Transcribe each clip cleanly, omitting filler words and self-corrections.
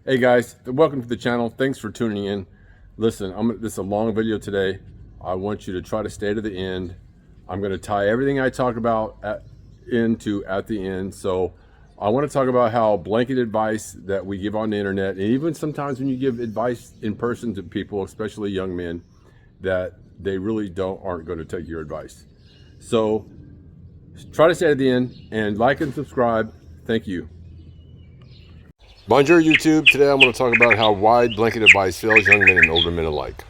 Hey guys, welcome to the channel. Thanks for tuning in. Listen, this is a long video today. I want you to try to stay to the end. I'm going to tie everything I talk about at the end. So I want to talk about how blanket advice that we give on the internet, and even sometimes when you give advice in person to people, especially young men, that they really aren't going to take your advice. So try to stay at the end and like and subscribe. Thank you. Bonjour YouTube. Today I'm going to talk about how wide blanket advice fails young men and older men alike.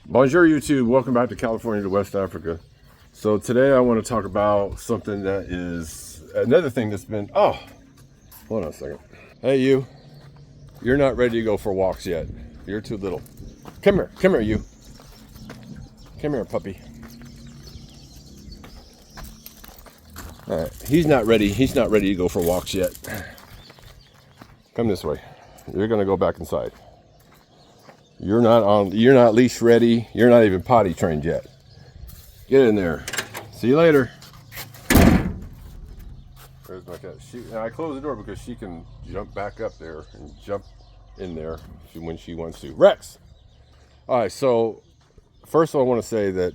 Bonjour YouTube. Welcome back to California to West Africa. So today I want to talk about something that is another thing that's been, hold on a second. Hey you, you're not ready to go for walks yet. You're too little. Come here you. Come here puppy. All right, he's not ready to go for walks yet. Come this way. You're gonna go back inside. You're not leash ready. You're not even potty trained yet. Get in there. See you later. There's my cat. And I close the door because she can jump back up there and jump in there when she wants to. Rex! All right, so first of all, I want to say that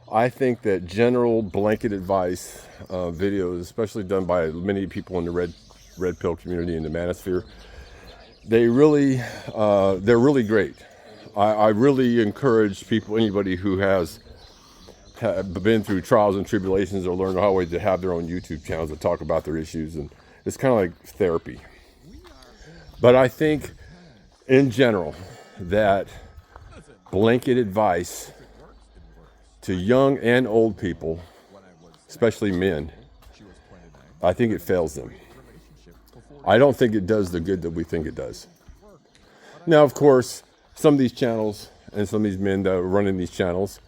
I think that general blanket advice videos, especially done by many people in the red pill community in the manosphere, they're really great. I really encourage people, anybody who has been through trials and tribulations or learned how to have their own YouTube channels to talk about their issues, and it's kind of like therapy. But I think in general that blanket advice to young and old people, especially men, I think it fails them. I don't think it does the good that we think it does. Now, of course, some of these channels and some of these men that are running these channels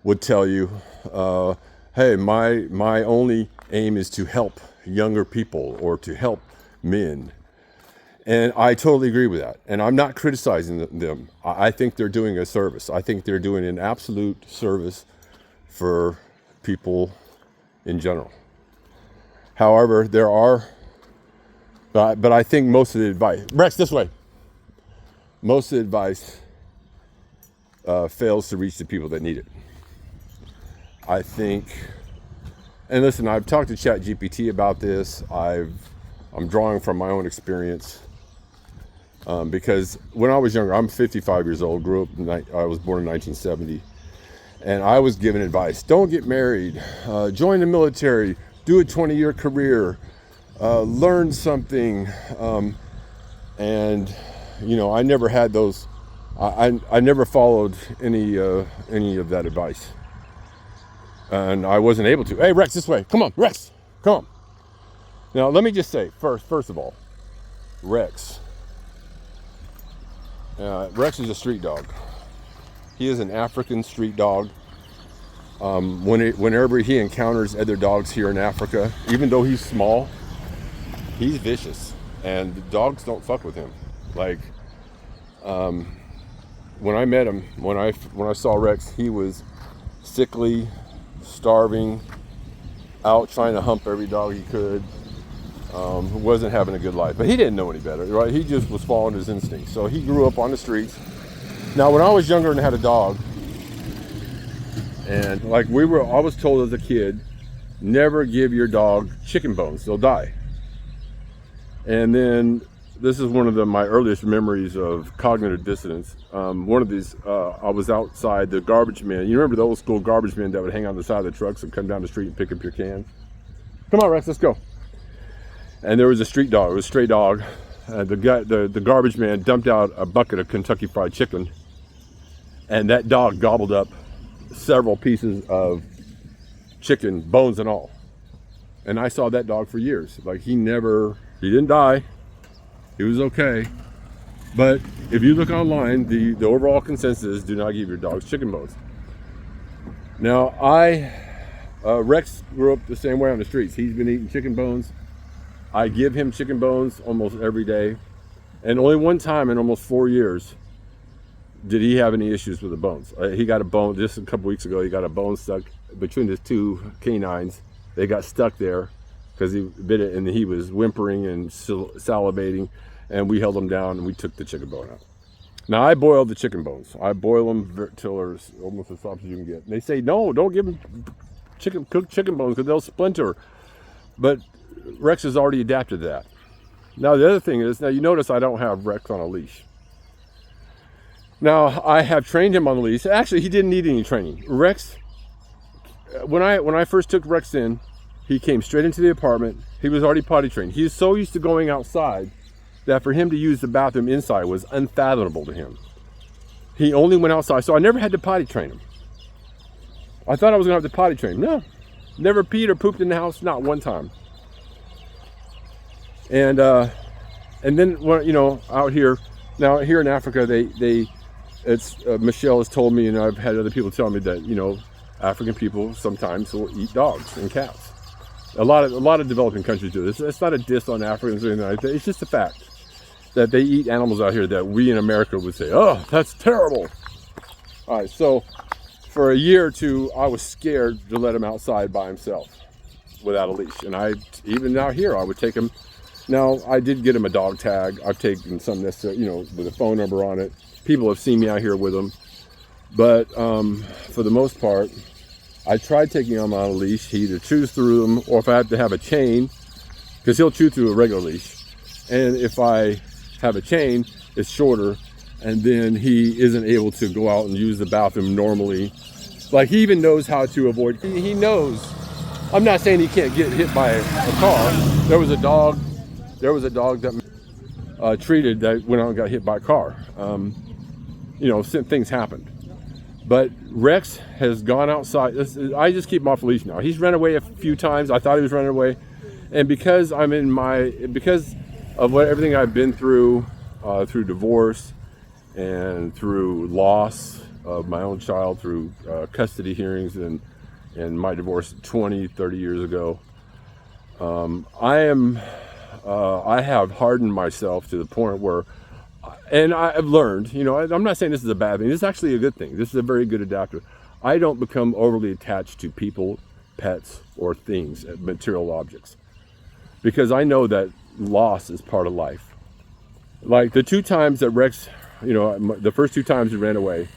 would tell you, hey, my only aim is to help younger people or to help men. And I totally agree with that. And I'm not criticizing them. I think they're doing a service. I think they're doing an absolute service for people in general. However, there are but I think most of the advice, Rex, this way. Most of the advice fails to reach the people that need it. I think, and listen, I've talked to ChatGPT about this. I'm drawing from my own experience because when I was younger, I'm 55 years old, I was born in 1970, and I was given advice. Don't get married, join the military, do a 20-year career, learn something, and I never had those. I never followed any of that advice, and I wasn't able to. Hey Rex, this way. Come on, Rex, come on. Now let me just say first of all, Rex is a street dog. He is an African street dog. Whenever he encounters other dogs here in Africa, even though he's small, he's vicious, and the dogs don't fuck with him. Like, when I met him, when I saw Rex, he was sickly, starving, out trying to hump every dog he could. Wasn't having a good life, but he didn't know any better, right? He just was following his instincts. So he grew up on the streets. Now, when I was younger and had a dog, and I was told as a kid, never give your dog chicken bones; they'll die. And then this is one of my earliest memories of cognitive dissonance. One of these, I was outside the garbage man. You remember the old school garbage men that would hang on the side of the trucks and come down the street and pick up your cans? Come on, Rex, let's go. And there was a street dog, it was a stray dog. The garbage man dumped out a bucket of Kentucky Fried Chicken, and that dog gobbled up several pieces of chicken, bones and all. And I saw that dog for years. Like, he didn't die. He was okay. But if you look online, the overall consensus is do not give your dogs chicken bones. Now, Rex grew up the same way on the streets. He's been eating chicken bones. I give him chicken bones almost every day. And only one time in almost 4 years did he have any issues with the bones. He got a bone, just a couple weeks ago, he got a bone stuck between his two canines. They got stuck there because he bit it, and he was whimpering and salivating. and we held them down and we took the chicken bone out. Now I boiled the chicken bones. I boil them till they're almost as soft as you can get. And they say, no, don't give them cooked chicken bones because they'll splinter. But Rex has already adapted to that. Now the other thing is, now you notice I don't have Rex on a leash. Now I have trained him on the leash. Actually, he didn't need any training. Rex, when I first took Rex in, he came straight into the apartment. He was already potty trained. He is so used to going outside that for him to use the bathroom inside was unfathomable to him. He only went outside, so I never had to potty train him. I thought I was gonna have to potty train him. No, never peed or pooped in the house, not one time. And then you know, out here, now here in Africa, Michelle has told me, and I've had other people tell me that, you know, African people sometimes will eat dogs and cats. A lot of developing countries do this. It's not a diss on Africans or anything like that. It's just a fact that they eat animals out here that we in America would say, oh, that's terrible. All right, so for a year or two, I was scared to let him outside by himself without a leash. And even out here, I would take him. Now, I did get him a dog tag. I've taken some necessary, you know, with a phone number on it. People have seen me out here with him. But for the most part, I tried taking him on a leash. He either chews through them, or if I have to have a chain, because he'll chew through a regular leash. And if I have a chain, it's shorter, and then he isn't able to go out and use the bathroom normally. Like, he even knows how to avoid, he knows. I'm not saying he can't get hit by a car. There was a dog that treated that went out and got hit by a car. You know, things happened. But Rex has gone outside. I just keep him off the leash now. He's run away a few times. I thought he was running away. And because of everything I've been through divorce and through loss of my own child, through custody hearings and my divorce 20, 30 years ago, I have hardened myself to the point where, and I've learned, you know, I'm not saying this is a bad thing. This is actually a good thing. This is a very good adapter. I don't become overly attached to people, pets, or things, material objects, because I know that loss is part of life. Like the 2 times that Rex, you know, the first 2 times he ran away,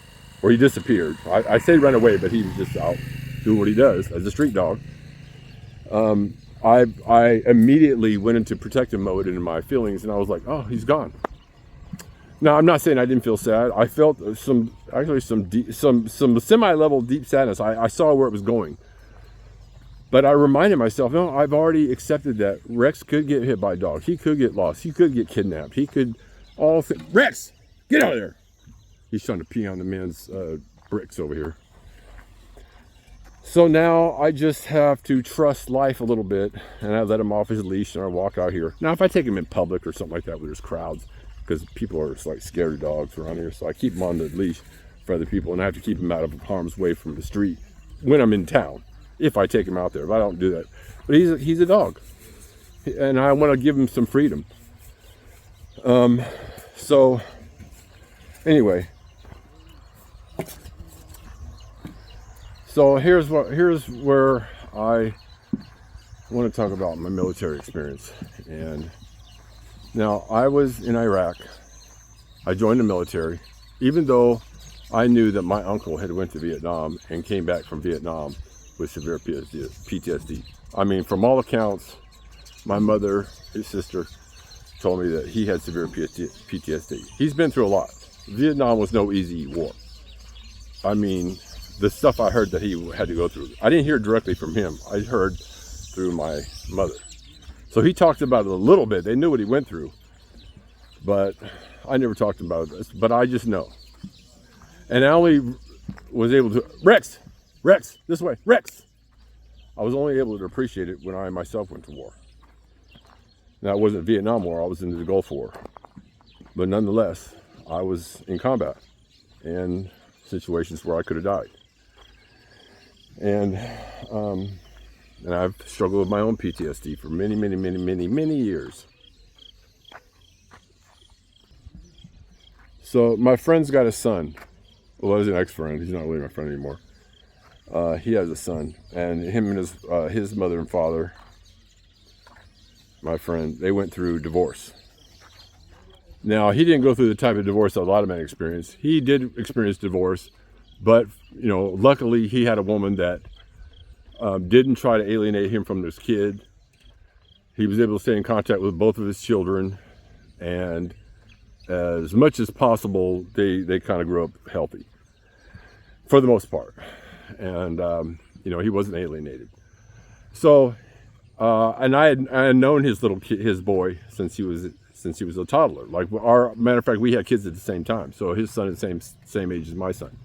or he disappeared. I say run away, but he was just out doing what he does as a street dog. I immediately went into protective mode in my feelings, and I was like, oh, he's gone. Now, I'm not saying I didn't feel sad. I felt some semi-level deep sadness. I saw where it was going. But I reminded myself, no, I've already accepted that Rex could get hit by a dog. He could get lost. He could get kidnapped. He could Rex, get out of there. He's trying to pee on the man's bricks over here. So now I just have to trust life a little bit, and I let him off his leash and I walk out here. Now, if I take him in public or something like that where there's crowds, because people are like scared of dogs around here, so I keep him on the leash for other people, and I have to keep him out of harm's way from the street when I'm in town, if I take him out there. If I don't do that, but he's a dog, and I want to give him some freedom. So anyway, so here's where I want to talk about my military experience. And now, I was in Iraq. I joined the military, even though I knew that my uncle had went to Vietnam and came back from Vietnam with severe PTSD. I mean, from all accounts, my mother, his sister, told me that he had severe PTSD. He's been through a lot. Vietnam was no easy war. I mean, the stuff I heard that he had to go through, I didn't hear directly from him. I heard through my mother. So he talked about it a little bit. They knew what he went through, but I never talked about this. But I just know. And I only was able to, Rex, this way, Rex. I was only able to appreciate it when I myself went to war. Now, it wasn't Vietnam War, I was in the Gulf War. But nonetheless, I was in combat in situations where I could have died. And I've struggled with my own PTSD for many years. So my friend's got a son. Well, he's an ex-friend. He's not really my friend anymore. He has a son, and him and his mother and father, my friend, they went through divorce. Now, he didn't go through the type of divorce that a lot of men experience. He did experience divorce, but, you know, luckily he had a woman that didn't try to alienate him from his kid. He was able to stay in contact with both of his children, and as much as possible, they kind of grew up healthy for the most part. And, you know, he wasn't alienated. So, and I had known his little kid, his boy, since he was a toddler. Like, matter of fact, we had kids at the same time. So his son is the same age as my son.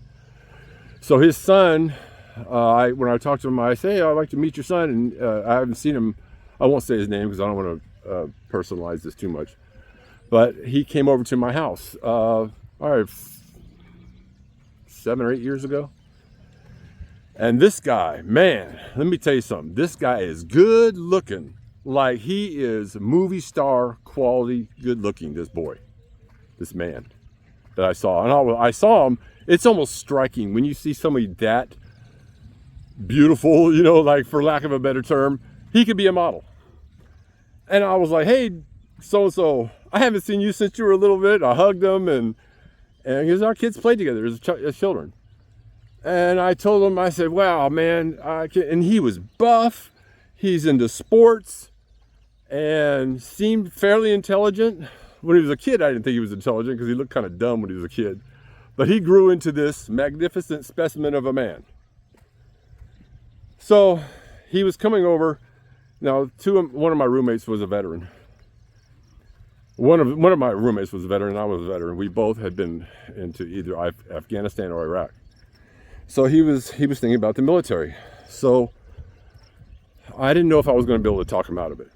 So his son, when I talked to him, I say, hey, I'd like to meet your son. And I haven't seen him. I won't say his name because I don't want to personalize this too much. But he came over to my house, 7 or 8 years ago. And this guy, man, let me tell you something. This guy is good looking. Like, he is movie star quality good looking, this boy, this man that I saw. And I saw him. It's almost striking when you see somebody that beautiful, you know, like, for lack of a better term, he could be a model. And I was like, hey, so-and-so, I haven't seen you since you were a little bit. I hugged him, and because our kids played together as children. And I told him, I said, wow, man, and he was buff. He's into sports and seemed fairly intelligent. When he was a kid, I didn't think he was intelligent because he looked kind of dumb when he was a kid. But he grew into this magnificent specimen of a man. So he was coming over. Now, one of my roommates was a veteran. One of my roommates was a veteran, and I was a veteran. We both had been into either Afghanistan or Iraq. So he was thinking about the military. So I didn't know if I was going to be able to talk him out of it.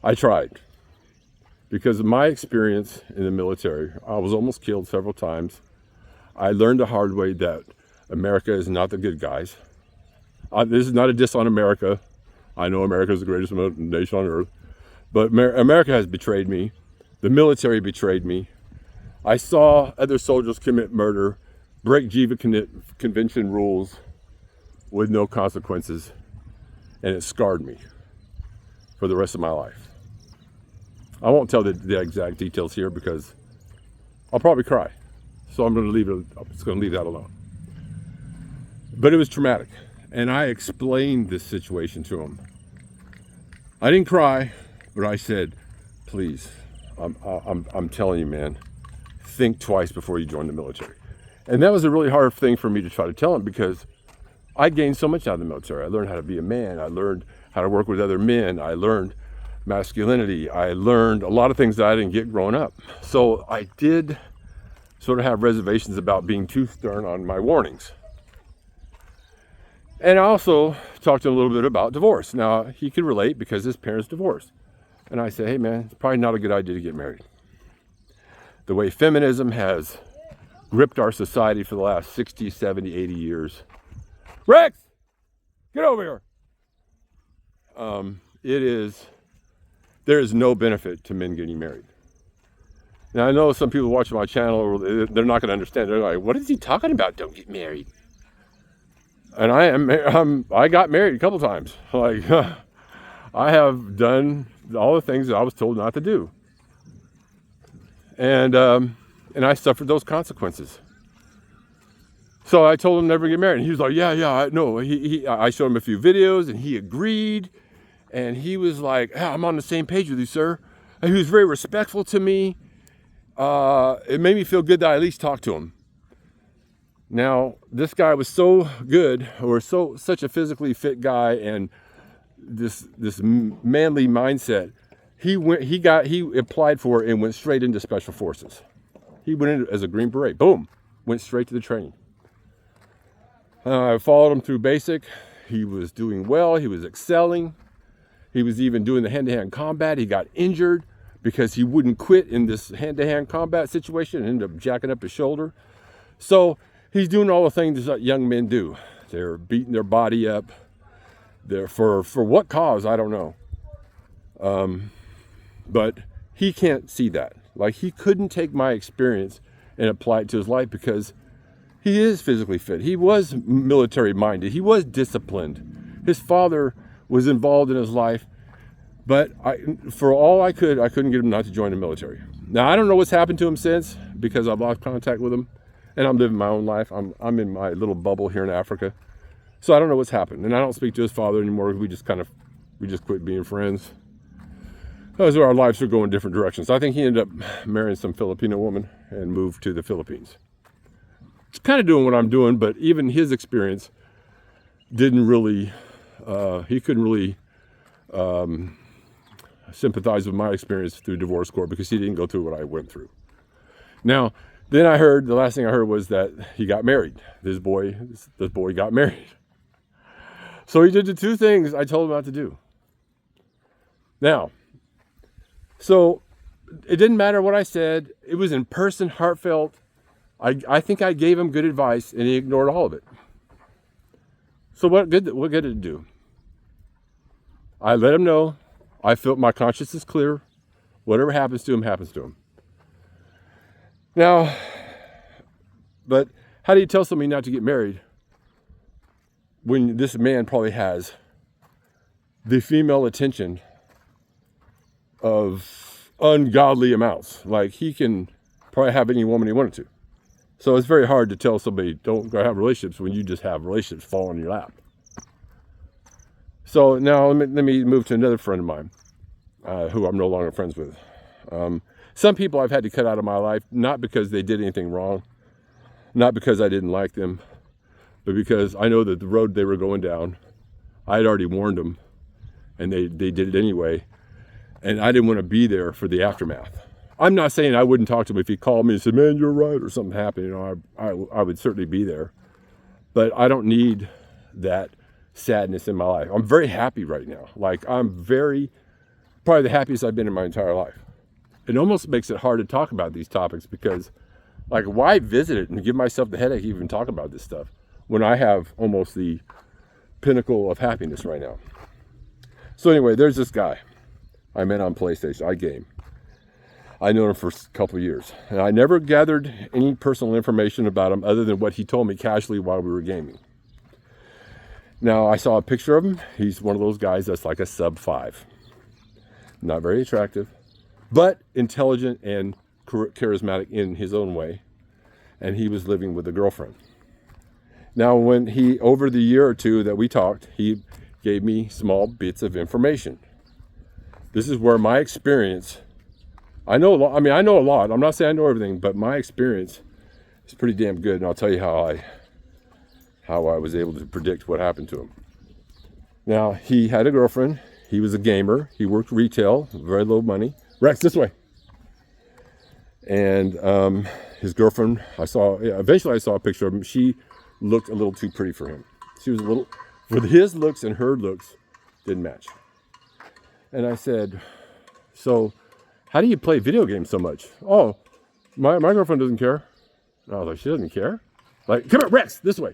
I tried. Because of my experience in the military, I was almost killed several times. I learned the hard way that America is not the good guys. This is not a diss on America. I know America is the greatest nation on earth. But America has betrayed me. The military betrayed me. I saw other soldiers commit murder, break Geneva Convention rules with no consequences, and it scarred me for the rest of my life. I won't tell the exact details here because I'll probably cry. So I'm going to leave that alone. But it was traumatic, and I explained this situation to him. I didn't cry, but I said, please, I'm telling you, man, think twice before you join the military. And that was a really hard thing for me to try to tell him because I gained so much out of the military. I learned how to be a man. I learned how to work with other men. I learned masculinity. I learned a lot of things that I didn't get growing up. So I did sort of have reservations about being too stern on my warnings. And I also talked to him a little bit about divorce. Now, he could relate because his parents divorced. And I said, hey man, it's probably not a good idea to get married. The way feminism has gripped our society for the last 60, 70, 80 years. Rex, get over here. There is no benefit to men getting married. Now, I know some people watching my channel, they're not going to understand. They're like, what is he talking about? Don't get married. And I got married a couple times. Like, I have done all the things that I was told not to do. And I suffered those consequences. So I told him never to get married. And he was like, yeah, no. I showed him a few videos, and he agreed. And he was like, I'm on the same page with you, sir. And he was very respectful to me. It made me feel good that I at least talked to him. Now, this guy was so good, or such a physically fit guy, and this manly mindset. He applied for it and went straight into Special Forces. He went in as a Green Beret. Boom, went straight to the training. I followed him through basic. He was doing well. He was excelling. He was even doing the hand-to-hand combat. He got injured because he wouldn't quit in this hand-to-hand combat situation and ended up jacking up his shoulder. So he's doing all the things that young men do. They're beating their body up. They're for what cause, I don't know. But he can't see that. Like, he couldn't take my experience and apply it to his life because he is physically fit. He was military minded. He was disciplined. His father was involved in his life But for all I couldn't get him not to join the military. Now, I don't know what's happened to him since, because I've lost contact with him and I'm living my own life. I'm in my little bubble here in Africa. So I don't know what's happened. And I don't speak to his father anymore. We just quit being friends. Those are our lives are going different directions. I think he ended up marrying some Filipino woman and moved to the Philippines. It's kind of doing what I'm doing, but even his experience didn't really, he couldn't really sympathize with my experience through divorce court because he didn't go through what I went through. Now, then the last thing I heard was that he got married. This boy got married. So he did the two things I told him not to do. Now, so it didn't matter what I said. It was in person, heartfelt. I think I gave him good advice and he ignored all of it. So what good did it do? I let him know. I felt my conscience is clear. Whatever happens to him, happens to him. Now, but how do you tell somebody not to get married when this man probably has the female attention of ungodly amounts? Like, he can probably have any woman he wanted to. So it's very hard to tell somebody don't go have relationships when you just have relationships fall in your lap. So now let me move to another friend of mine who I'm no longer friends with. Some people I've had to cut out of my life, not because they did anything wrong, not because I didn't like them, but because I know that the road they were going down, I had already warned them, and they did it anyway, and I didn't want to be there for the aftermath. I'm not saying I wouldn't talk to him if he called me and said, "Man, you're right," or something happened. You know, I would certainly be there, but I don't need that sadness in my life. I'm very happy right now. Like, probably the happiest I've been in my entire life. It almost makes it hard to talk about these topics because, like, why visit it and give myself the headache even talk about this stuff when I have almost the pinnacle of happiness right now? So anyway, there's this guy I met on PlayStation. I game. I known him for a couple of years, and I never gathered any personal information about him other than what he told me casually while we were gaming. Now, I saw a picture of him. He's one of those guys that's like a sub-5. Not very attractive, but intelligent and charismatic in his own way. And he was living with a girlfriend. Now, over the year or two that we talked, he gave me small bits of information. This is where my experience, I know a lot. I'm not saying I know everything, but my experience is pretty damn good. And I'll tell you how I was able to predict what happened to him. Now, he had a girlfriend. He was a gamer. He worked retail, very low money. Rex, this way. And his girlfriend, eventually I saw a picture of him. She looked a little too pretty for him. She was his looks and her looks didn't match. And I said, "So how do you play video games so much?" "Oh, my girlfriend doesn't care." And I was like, "She doesn't care?" Like, "Come on, Rex, this way.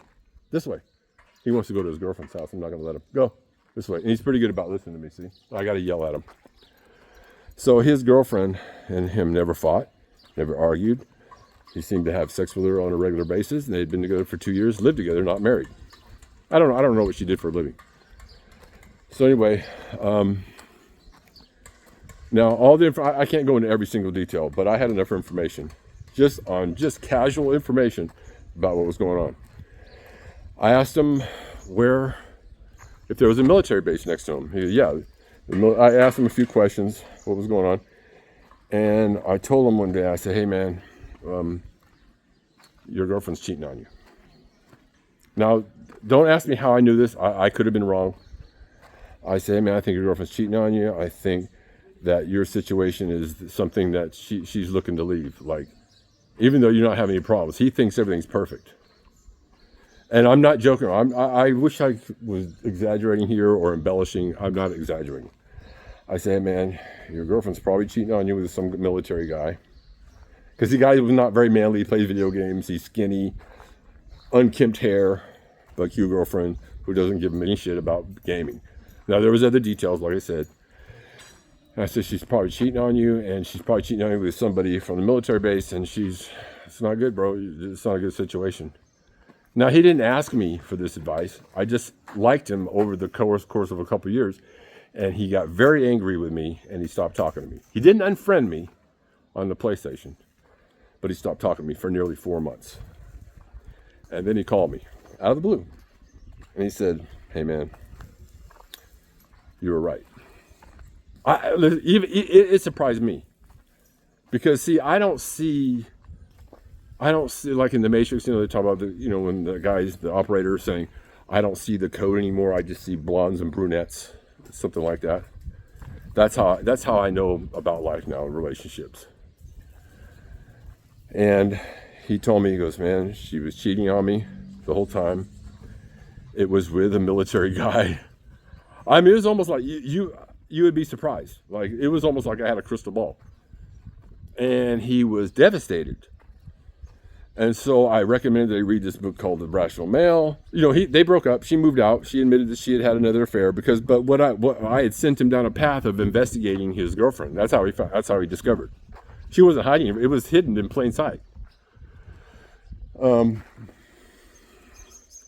This way." He wants to go to his girlfriend's house. I'm not going to let him go. This way. And he's pretty good about listening to me, see? I got to yell at him. So his girlfriend and him never fought, never argued. He seemed to have sex with her on a regular basis, and they'd been together for 2 years, lived together, not married. I don't know what she did for a living. So anyway, now I can't go into every single detail, but I had enough information, just casual information about what was going on. I asked him if there was a military base next to him. He said, "Yeah." I asked him a few questions, what was going on. And I told him one day, I said, "Hey man, your girlfriend's cheating on you." Now, don't ask me how I knew this. I could have been wrong. I said, "Hey man, I think your girlfriend's cheating on you. I think that your situation is something that she's looking to leave. Like, even though you're not having any problems, he thinks everything's perfect." And I'm not joking. I wish I was exaggerating here or embellishing. I'm not exaggerating. I said, "Man, your girlfriend's probably cheating on you with some military guy." Because the guy was not very manly. He plays video games. He's skinny, unkempt hair, like your girlfriend, who doesn't give him any shit about gaming. Now, there was other details, like I said. And I said, "She's probably cheating on you, and she's probably cheating on you with somebody from the military base, and it's not good, bro. It's not a good situation." Now, he didn't ask me for this advice. I just liked him over the course of a couple of years. And he got very angry with me, and he stopped talking to me. He didn't unfriend me on the PlayStation, but he stopped talking to me for nearly 4 months. And then he called me out of the blue, and he said, "Hey man, you were right." It surprised me, because see, I don't see like in the Matrix, they talk about when the operator is saying, "I don't see the code anymore. I just see blondes and brunettes," something like that. That's how I know about life now in relationships. And he told me, he goes, "Man, she was cheating on me the whole time. It was with a military guy." I mean, it was almost like you would be surprised. Like, it was almost like I had a crystal ball. And he was devastated. And so I recommended they read this book called The Rational Male. They broke up. She moved out. She admitted that she had had another affair but what I had sent him down a path of investigating his girlfriend. That's how he discovered. She wasn't hiding it. It was hidden in plain sight.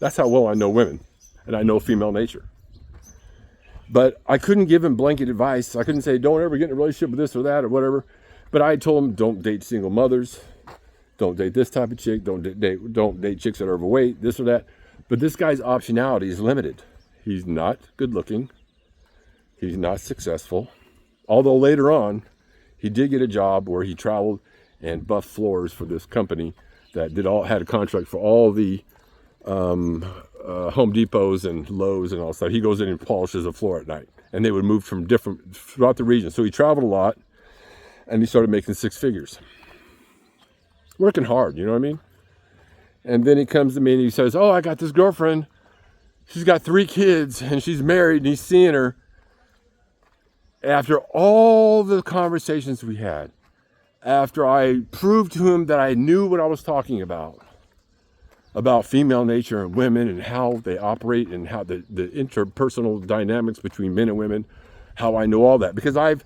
That's how well I know women, and I know female nature. But I couldn't give him blanket advice. I couldn't say, "Don't ever get in a relationship with this or that," or whatever. But I told him, "Don't date single mothers. Don't date this type of chick. Don't date chicks that are overweight, this or that." But this guy's optionality is limited. He's not good looking. He's not successful. Although later on, he did get a job where he traveled and buffed floors for this company that had a contract for all the Home Depots and Lowe's and all stuff. He goes in and polishes a floor at night, and they would move from throughout the region. So he traveled a lot, and he started making 6 figures. Working hard, you know what I mean? And then he comes to me and he says, "Oh, I got this girlfriend. She's got 3 kids and she's married," and he's seeing her. After all the conversations we had, after I proved to him that I knew what I was talking about female nature and women and how they operate and how the interpersonal dynamics between men and women, how I know all that, because I've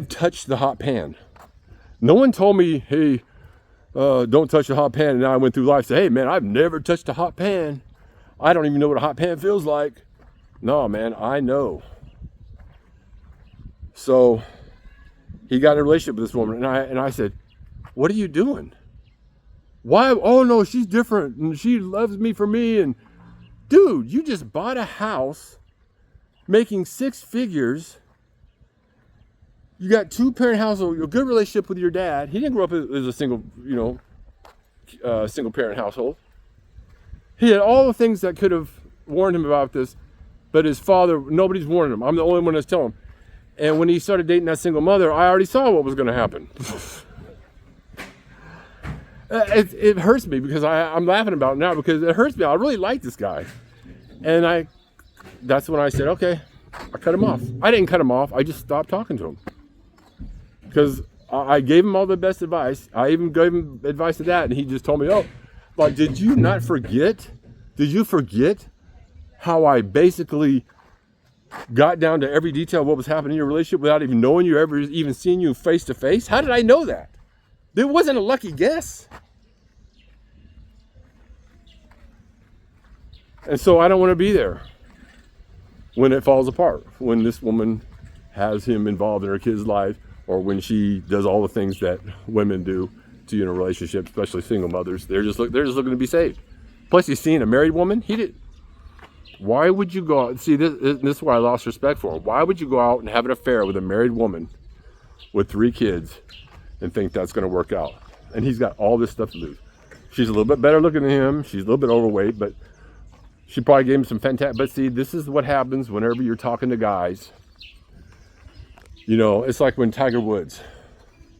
touched the hot pan. No one told me, "Hey, don't touch the hot pan," and now I went through life saying, "Hey man, I've never touched a hot pan. I don't even know what a hot pan feels like." No, man, I know. So he got in a relationship with this woman, and I said, "What are you doing? Why? Oh no, she's different, and she loves me for me." And dude, you just bought a house, making 6 figures. You got 2-parent household, a good relationship with your dad. He didn't grow up as a single parent household. He had all the things that could have warned him about this, but his father, nobody's warned him. I'm the only one that's telling him. And when he started dating that single mother, I already saw what was going to happen. It hurts me because I'm laughing about it now because it hurts me. I really like this guy. And that's when I said, okay, I cut him off. I didn't cut him off. I just stopped talking to him. Because I gave him all the best advice. I even gave him advice to that. And he just told me, "Oh, like, did you not forget? Did you forget how I basically got down to every detail of what was happening in your relationship without even knowing you, ever even seeing you face to face? How did I know that? It wasn't a lucky guess." And so I don't want to be there when it falls apart, when this woman has him involved in her kid's life, or when she does all the things that women do to you in a relationship, especially single mothers. They're just looking to be saved. Plus, he's seeing a married woman. He did. Why would you go out? See, this is why I lost respect for him. Why would you go out and have an affair with a married woman with 3 kids and think that's going to work out? And he's got all this stuff to lose. She's a little bit better looking than him. She's a little bit overweight, but she probably gave him some fantastic. But see, this is what happens whenever you're talking to guys. It's like when Tiger Woods.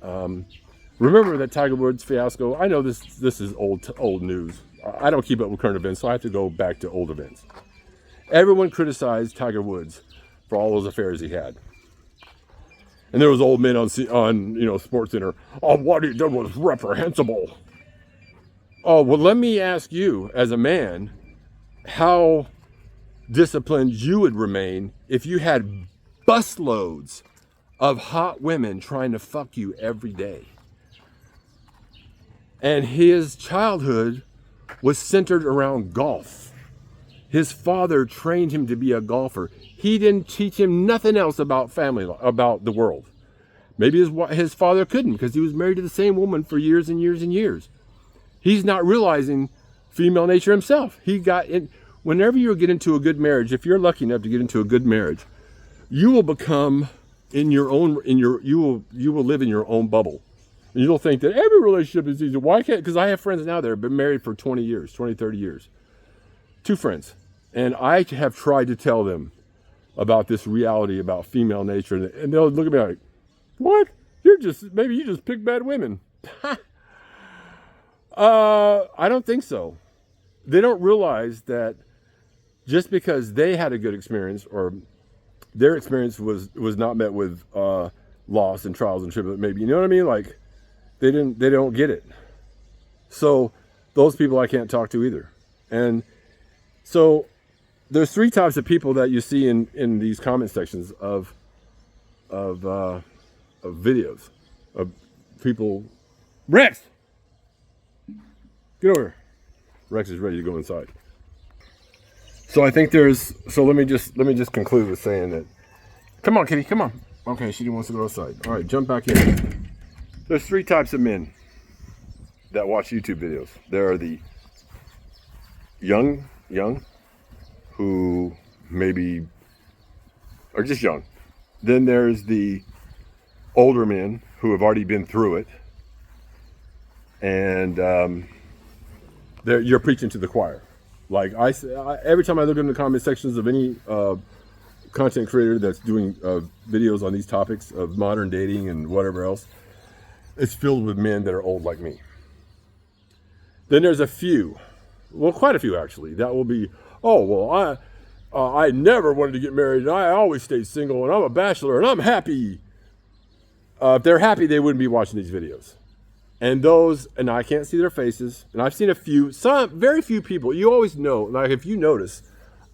Remember that Tiger Woods fiasco? I know this is old news. I don't keep up with current events, so I have to go back to old events. Everyone criticized Tiger Woods for all those affairs he had. And there was old men on SportsCenter. "Oh, what he did was reprehensible." Oh, well, let me ask you, as a man, how disciplined you would remain if you had busloads of hot women trying to fuck you every day. And his childhood was centered around golf. His father trained him to be a golfer. he didn't teach him nothing else about family, about the world. Maybe his father couldn't, because he was married to the same woman for years and years and years. He's not realizing female nature himself. He got in. Whenever you get into a good marriage, if you're lucky enough to get into a good marriage, you will become you will live in your own bubble. And you'll think that every relationship is easy. Why can't? Because I have friends now that have been married for 20 years, 20, 30 years. 2 friends. And I have tried to tell them about this reality about female nature. And they'll look at me like, what? Maybe you just pick bad women. I don't think so. They don't realize that just because they had a good experience, or their experience was not met with loss and trials and tribulations, maybe, you know what I mean? Like, they don't get it. So those people I can't talk to either. And so there's 3 types of people that you see in these comment sections of videos of people. Rex, get over here. Rex is ready to go inside. So I think let me just conclude with saying that, come on, kitty, come on. Okay, she wants to go outside. All right, jump back in. There's 3 types of men that watch YouTube videos. There are the young, who maybe are just young. Then there's the older men who have already been through it, and you're preaching to the choir. Like every time I look in the comment sections of any content creator that's doing videos on these topics of modern dating and whatever else, it's filled with men that are old like me. Then there's a few, well, quite a few actually, that will be, oh, well, I never wanted to get married, and I always stayed single, and I'm a bachelor, and I'm happy. If they're happy, they wouldn't be watching these videos. And those, and I can't see their faces, and I've seen very few people. You always know, like if you notice,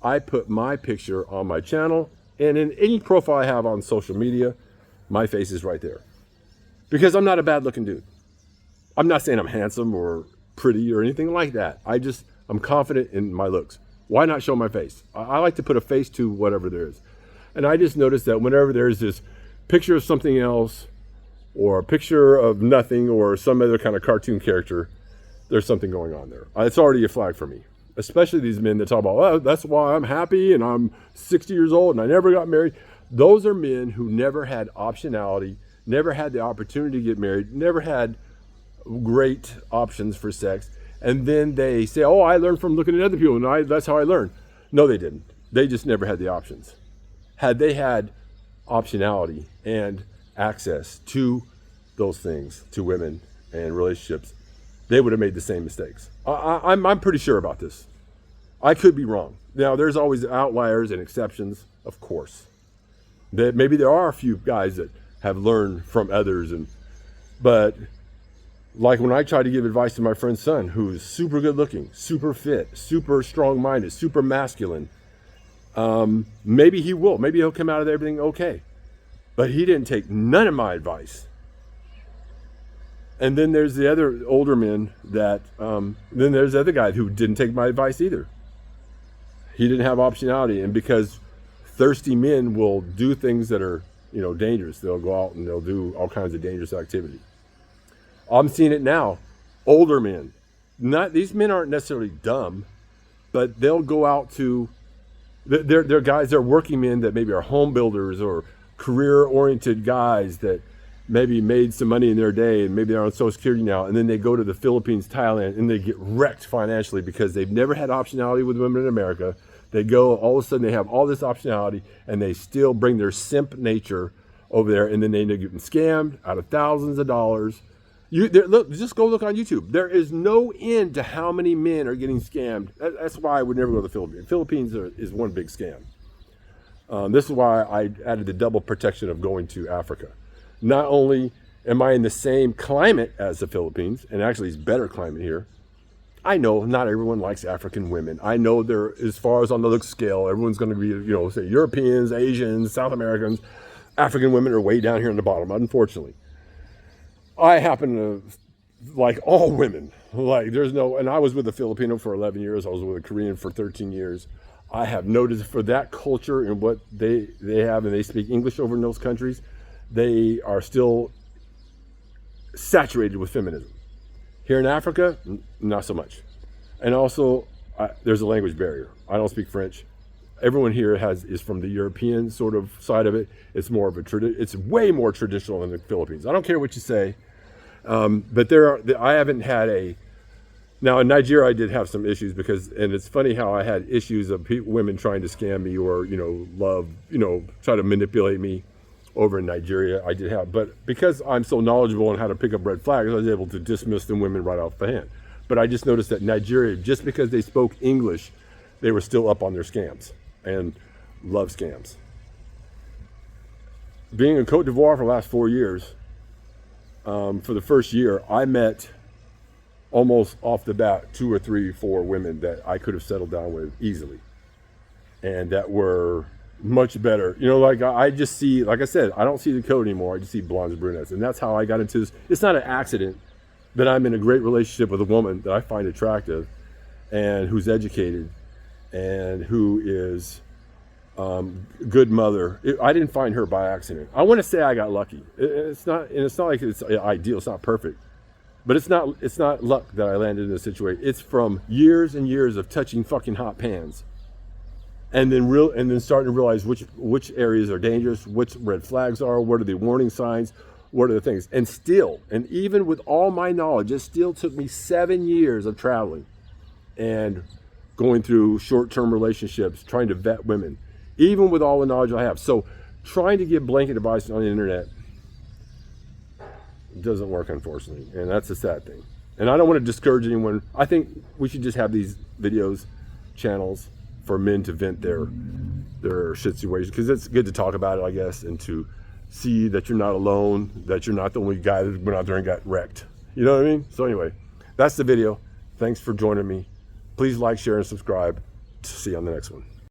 I put my picture on my channel, and in any profile I have on social media, my face is right there. Because I'm not a bad looking dude. I'm not saying I'm handsome or pretty or anything like that. I'm confident in my looks. Why not show my face? I like to put a face to whatever there is. And I just noticed that whenever there's this picture of something else, or a picture of nothing, or some other kind of cartoon character, there's something going on there. It's already a flag for me. Especially these men that talk about, oh, that's why I'm happy and I'm 60 years old and I never got married. Those are men who never had optionality, never had the opportunity to get married, never had great options for sex. And then they say, oh, I learned from looking at other people, and that's how I learned. No, they didn't. They just never had the options. Had they had optionality and access to those things, to women and relationships, they would have made the same mistakes. I'm pretty sure about this. I could be wrong. Now, there's always outliers and exceptions, of course. Maybe there are a few guys that have learned from others, but like when I try to give advice to my friend's son, who's super good looking, super fit, super strong-minded, super masculine, maybe he will. Maybe he'll come out of everything okay. But he didn't take none of my advice. And then there's the other older men that, then there's the other guy who didn't take my advice either. He didn't have optionality. And because thirsty men will do things that are, dangerous. They'll go out and they'll do all kinds of dangerous activity. I'm seeing it now. Older men. These men aren't necessarily dumb, but they'll go out to, they're guys, they're working men that maybe are home builders or career-oriented guys that maybe made some money in their day and maybe they're on Social Security now, and then they go to the Philippines, Thailand, and they get wrecked financially because they've never had optionality with women in America. They go, all of a sudden they have all this optionality, and they still bring their simp nature over there, and then they end up getting scammed out of thousands of dollars. Look, just go look on YouTube. There is no end to how many men are getting scammed. That's why I would never go to the Philippines. Philippines is one big scam. This is why I added the double protection of going to Africa. Not only am I in the same climate as the Philippines, and actually it's better climate here. I know not everyone likes African women. I know as far as on the look scale, everyone's going to be, say Europeans, Asians, South Americans. African women are way down here in the bottom, unfortunately. I happen to like all women. Like and I was with a Filipino for 11 years. I was with a Korean for 13 years. I have noticed for that culture and what they have, and they speak English over in those countries, they are still saturated with feminism. Here in Africa, not so much. And also, there's a language barrier. I don't speak French. Everyone here is from the European sort of side of it. It's more of it's way more traditional than the Philippines. I don't care what you say, but I haven't had now in Nigeria I did have some issues and it's funny how I had issues of women trying to scam me or, try to manipulate me over in Nigeria. I did have, but because I'm so knowledgeable on how to pick up red flags, I was able to dismiss the women right off the hand. But I just noticed that Nigeria, just because they spoke English, they were still up on their scams and love scams. Being in Cote d'Ivoire for the last 4 years, for the first year, I met almost off the bat 2 or 3, 4 women that I could have settled down with easily, and that were much better. I just see, like I said, I don't see the code anymore. I just see blondes and brunettes, and that's how I got into this. It's not an accident that I'm in a great relationship with a woman that I find attractive and who's educated and who is good mother. I didn't find her by accident. I want to say I got lucky. It's not like it's ideal. It's not perfect, but it's not luck that I landed in this situation. It's from years and years of touching fucking hot pans, and then starting to realize which areas are dangerous, which red flags are, what are the warning signs, what are the things. And even with all my knowledge, it still took me 7 years of traveling and going through short-term relationships, trying to vet women, even with all the knowledge I have. So trying to give blanket advice on the internet doesn't work, unfortunately, and that's a sad thing. And I don't want to discourage anyone. I think we should just have these videos, channels for men to vent their shit situations, because it's good to talk about it, I guess, and to see that you're not alone, that you're not the only guy that went out there and got wrecked. You know what I mean? So anyway, that's the video. Thanks for joining me. Please like, share, and subscribe. See you on the next one.